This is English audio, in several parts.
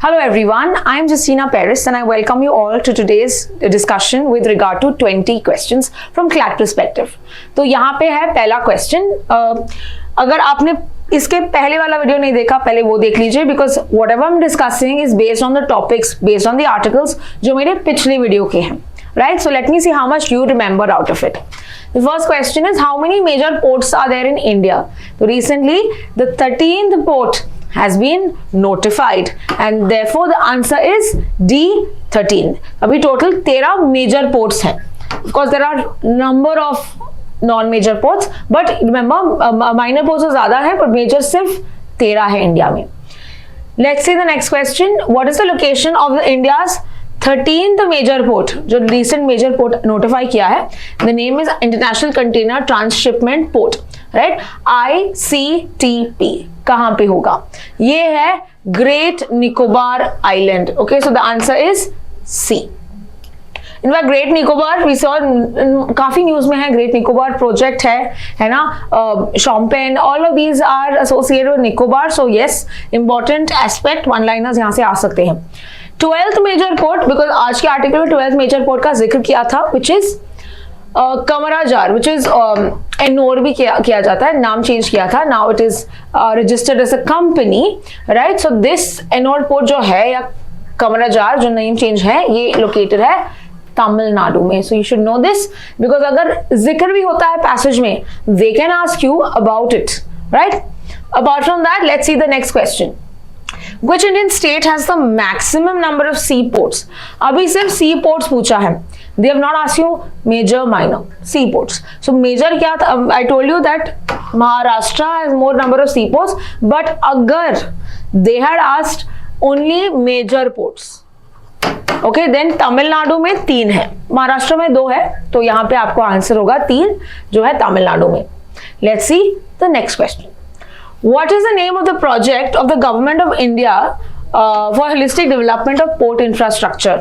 Hello everyone, I am Justina Paris and I welcome you all to today's discussion with regard to 20 questions from CLAT perspective. तो यहाँ पे है पहला question. अगर आपने इसके पहले वाला वीडियो नहीं देखा, पहले वो देख लीजिए, because what ever I am discussing is based on the topics, based on the articles जो मेरे पिछले वीडियो के हैं. Right, so let me see how much you remember out of it. The first question is, how many major ports are there in India? So recently the 13th port has been notified and therefore the answer is D, 13. अभी total 13 major ports हैं. Of course there are number of non-major ports, but remember minor ports तो ज़्यादा है, but major सिर्फ 13 है India में. Let's see the next question. What is the location of the India's 13th major port, जो recent major port notify किया है? The name is international container transshipment port, right, ICTP. कहां पे होगा? ये है great Nicobar island. Okay, so the answer is C. In fact great Nicobar we saw काफी news में है. ग्रेट निकोबार प्रोजेक्ट है ना, Shompen, all of these are associated with Nicobar. So yes, important aspect, one liners यहां से आ सकते हैं. 12th मेजर पोर्ट, बिकॉज आज के आर्टिकल में 12th मेजर पोर्ट का जिक्र किया था, which is Kamarajar, which is Ennore भी किया जाता है, नाम चेंज किया था, now it is registered as a company, right. So this Ennore port जो है या कमराजार जो नेम चेंज है, ये लोकेटेड है तमिलनाडु में. So you should know this, because अगर जिक्र भी होता है पैसेज में, they can ask you about it, right. Apart from that, let's see the next question. Which Indian state has the maximum number of seaports? अभी सिर्फ seaports पूछा है. They have not asked you major, minor, seaports. So major क्या था? I told you that Maharashtra has more number of seaports, but अगर they had asked only major ports, okay, then Tamil Nadu में 3 है, महाराष्ट्र में 2 है, तो यहाँ पे आपको आंसर होगा 3 जो है तमिलनाडु में. Let's see the next question. What is the name of the project of the government of India for holistic development of port infrastructure?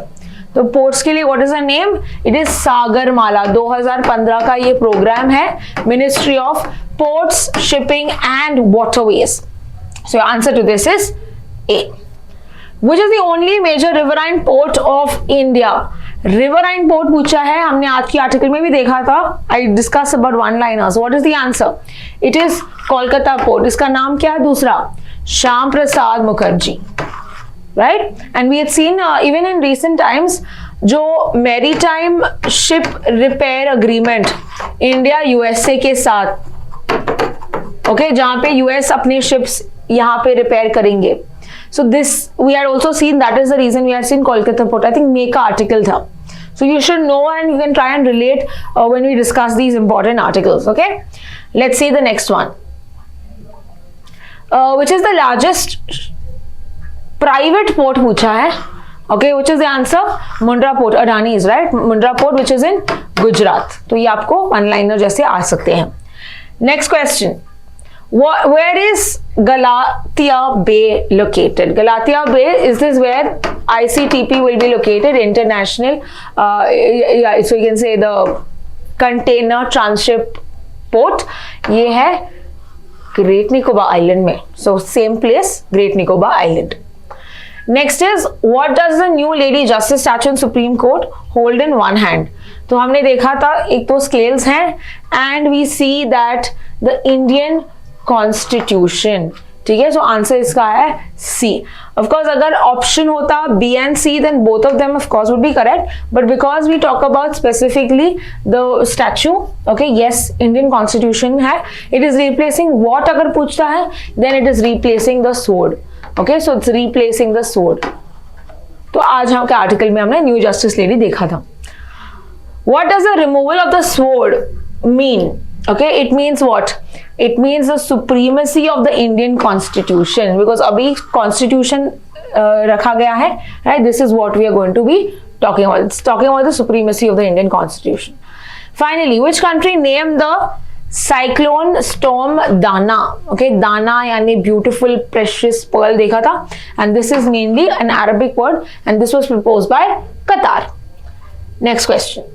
तो ports के लिए what is the name? It is Sagarmala. 2015 का ये programme है, Ministry of Ports, Shipping and Waterways. So your answer to this is A. Which is the only major riverine port of India? Riverine port पूछा है, हमने आज की article में भी देखा था. I discuss about one liners. What is the answer? It is Kolkata port. इसका नाम क्या है दूसरा? Shyam Prasad Mukherjee, right. And we had seen even in recent times जो maritime ship repair agreement India USA के साथ, ओके, जहां पे यूएस अपने शिप्स यहाँ पे रिपेयर करेंगे. So this we had also seen, that is the reason we had seen Kolkata port. I think make का article था. So you should know and you can try and relate when we discuss these important articles. Okay, let's see the next one. Which is the largest private port पूछा है. Okay, which is the answer? Mundra port, Adani's, right? Mundra port, which is in Gujarat. तो ये आपको one liner जैसे आ सकते हैं. Next question. Where is Galathea Bay located? Galathea Bay, is this where ICTP will be located? International, yeah, so you can say the container transship port. ये है Great Nicobar Island में. So same place, Great Nicobar Island. Next is, what does the new Lady Justice statue in Supreme Court hold in one hand? तो हमने देखा था, एक तो scales हैं and we see that the Indian constitution, ठीक है. सो आंसर इसका है सी. ऑफ कोर्स अगर ऑप्शन होता B and C, then both of them of course would be correct, but because we talk about specifically the statue, okay, yes, Indian constitution है. It is replacing what अगर पूछता है, then it is replacing the sword. Okay, so it's replacing the sword. तो आज हम के article में हमने न्यू जस्टिस लेडी देखा था. What does the removal of the sword mean? Okay, it means what? It means the supremacy of the Indian Constitution, because अभी Constitution रखा गया है, right? This is what we are going to be talking about. It's talking about the supremacy of the Indian Constitution. Finally, which country named the cyclone storm Dana? Okay, Dana यानी beautiful precious pearl देखा था, and this is mainly an Arabic word, and this was proposed by Qatar. Next question.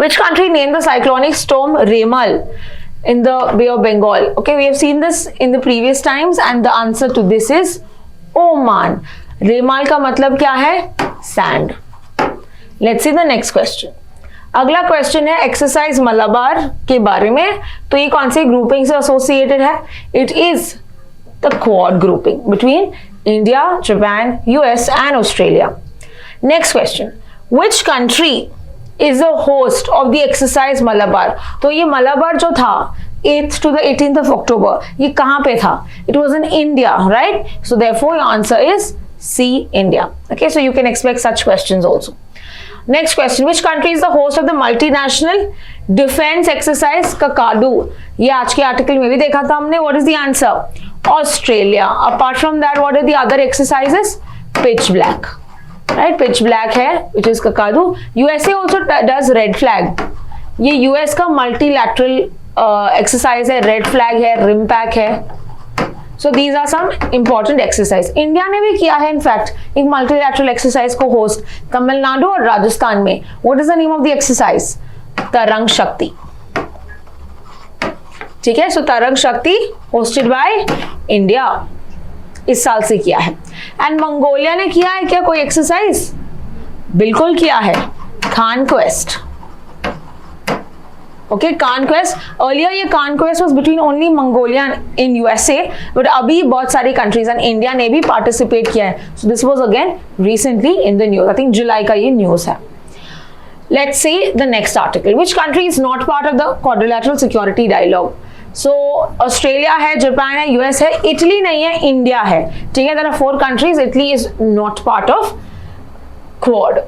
Which country named the cyclonic storm Remal in the Bay of Bengal? Okay, we have seen this in the previous times and the answer to this is Oman. Remal का मतलब क्या है? Sand. Let's see the next question. अगला question है exercise Malabar के बारे में। तो ये कौन सी ग्रुपिंग से एसोसिएटेड है? It is the quad grouping between India, Japan, US and Australia. Next question, which country is the host of the exercise Malabar? तो ये मलाबार जो था 8th to the 18th of October, ये कहां पे था? It was in India, right? So therefore your answer is C, India. Okay, so you can expect such questions also. Next question, which country is the host of the multinational defense exercise Kakadu? ये आज के article में भी देखा था हमने. What is the answer? Australia. Apart from that, what are the other exercises? Pitch Black. Right, Pitch Black है, which is Kakadu. USA also does Red Flag. ये US का multilateral exercise है, Red Flag है, Rim Pack है. So these are some important exercise. India ने भी किया है इनफैक्ट एक मल्टीलैटरल एक्सरसाइज को होस्ट तमिलनाडु और राजस्थान में. What is the name of the exercise? तरंग शक्ति. ठीक है, सो तरंग शक्ति होस्टेड बाय इंडिया इस साल से किया है. एंड मंगोलिया ने किया है क्या कोई एक्सरसाइज? बिल्कुल किया है, कॉन्क्वेस्ट. Okay, conquest. Earlier ये conquest was between only Mongolia in USA, but अभी बहुत सारी countries and India ने भी participate किया है. So this was again recently in the news. I think जुलाई का ये news है. Let's see the next article. Which country is not part of the quadrilateral security dialogue? So Australia है, Japan है, US है, Italy नहीं है, India है. ठीक है, there are 4 countries. Italy is not part of Quad.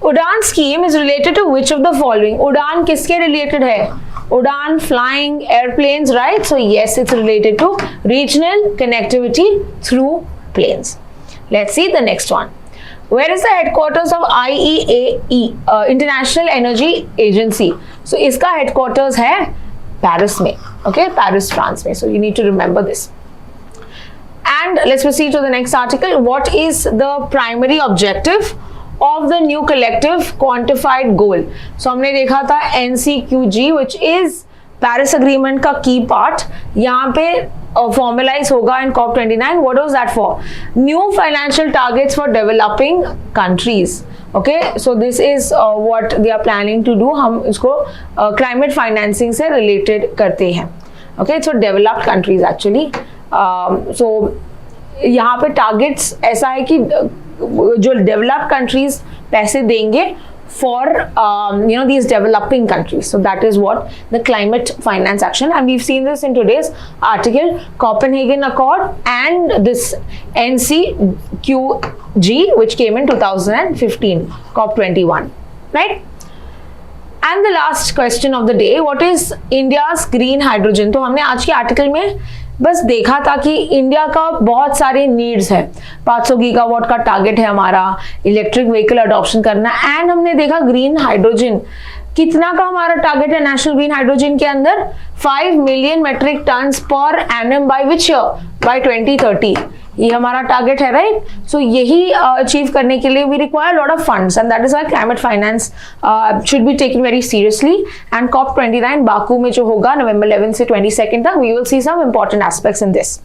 UDAN scheme is related to which of the following? UDAN किसके related है? UDAN flying airplanes, right? So yes, it's related to regional connectivity through planes. Let's see the next one. Where is the headquarters of IEAE, international energy agency? So इसका headquarters है Paris में. Okay, Paris France में. So you need to remember this. And let's proceed to the next article. What is the primary objective of the new collective quantified goal? So हमने देखा था NCQG, which is Paris Agreement का key part. यहाँ पे formalize होगा in COP29. What was that for? New financial targets for developing countries. Okay, so this is what they are planning to do. हम इसको climate financing से related करते हैं. Okay, so developed countries actually. So यहाँ पे targets ऐसा है कि जो डेवलप्ड कंट्रीज पैसे देंगे for these developing countries. So that is what the climate finance action, and we've seen this in today's article, Copenhagen Accord and this NCQG, which came in 2015, COP21, right? And the last question of the day, what is India's green hydrogen? तो हमने आज के article में बस देखा था कि India का बहुत सारे नीड्स है. 500 गीगावाट का टारगेट है हमारा इलेक्ट्रिक व्हीकल अडॉप्शन करना. एंड हमने देखा ग्रीन हाइड्रोजन कितना का हमारा टारगेट है नेशनल ग्रीन हाइड्रोजन के अंदर? 5 million metric tons per annum by which year? By 2030. ये हमारा टारगेट है, राइट? सो यही अचीव करने के लिए we require lot of funds, and that is why climate finance should be taken very seriously. And COP29 Baku में जो होगा November 11 से 22 तक, we will see some important aspects in this.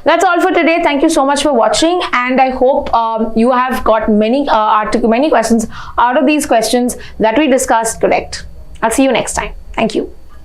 That's all for today. Thank you so much for watching, and I hope you have got many questions out of these questions that we discussed correct. I'll see you next time. Thank you.